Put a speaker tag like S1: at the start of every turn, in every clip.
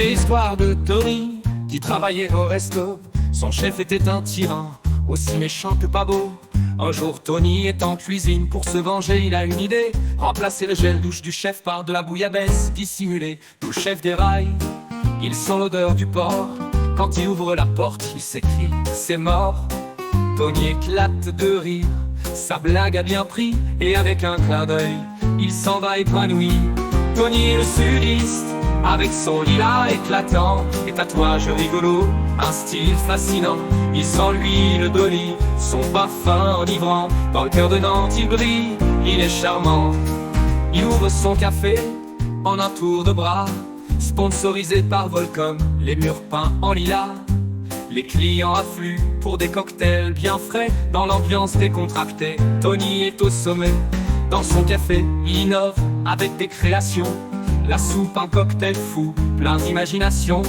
S1: C'est l'histoire de Tony qui travaillait au resto. Son chef était un tyran, aussi méchant que pas beau. Un jour, Tony est en cuisine pour se venger, il a une idée. Remplacer le gel douche du chef par de la bouillabaisse dissimulée. Le chef déraille, il sent l'odeur du porc. Quand il ouvre la porte, il s'écrie « c'est mort ». Tony éclate de rire, sa blague a bien pris. Et avec un clin d'œil, il s'en va épanoui. Tony le sudiste, avec son lilas éclatant et tatouage rigolo, un style fascinant. Il sent l'huile d'olive, son parfum enivrant. Dans le cœur de Nantes il brille, il est charmant. Il ouvre son café en un tour de bras, sponsorisé par Volcom, les murs peints en lilas. Les clients affluent pour des cocktails bien frais. Dans l'ambiance décontractée, Tony est au sommet. Dans son café, il innove avec des créations. La soupe, un cocktail fou, plein d'imagination.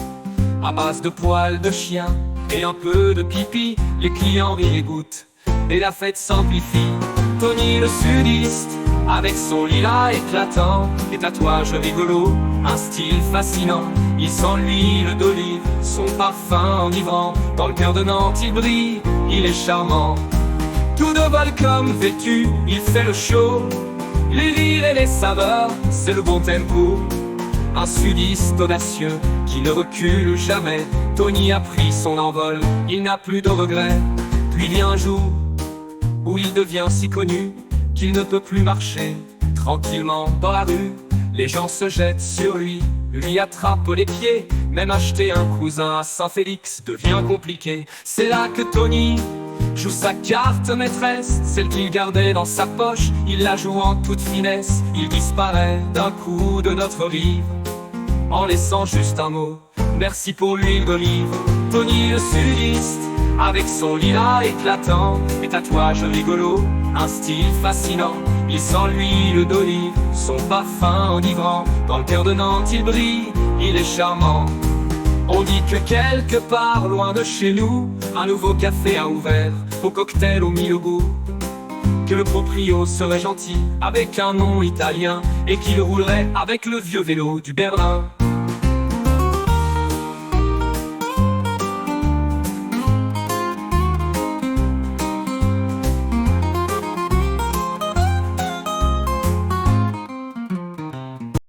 S1: À base de poils de chien et un peu de pipi, les clients rient et goûtent, et la fête s'amplifie. Tony le sudiste, avec son lilas éclatant, des tatouages rigolos, un style fascinant. Il sent l'huile d'olive, son parfum enivrant. Dans le cœur de Nantes il brille, il est charmant. Tout de Volcom vêtu, il fait le show. Les rires et les saveurs, c'est le bon tempo. Un sudiste audacieux qui ne recule jamais. Tony a pris son envol, il n'a plus de regrets. Puis vient un jour où il devient si connu qu'il ne peut plus marcher tranquillement dans la rue. Les gens se jettent sur lui attrapent les pieds. Même acheter un cousin à Saint-Félix devient compliqué. C'est là que Tony joue sa carte maîtresse, celle qu'il gardait dans sa poche. Il la joue en toute finesse. Il disparaît d'un coup de notre rive, en laissant juste un mot: merci pour l'huile d'olive. Tony le sudiste, avec son lilas éclatant, et tatouages rigolos, un style fascinant. Il sent l'huile d'olive, son parfum enivrant. Dans le cœur de Nantes il brille, il est charmant. On dit que quelque part loin de chez nous, un nouveau café a ouvert, au cocktail aux mille goûts. Que le proprio serait gentil, avec un nom italien, et qu'il roulerait avec le vieux vélo du Berlin.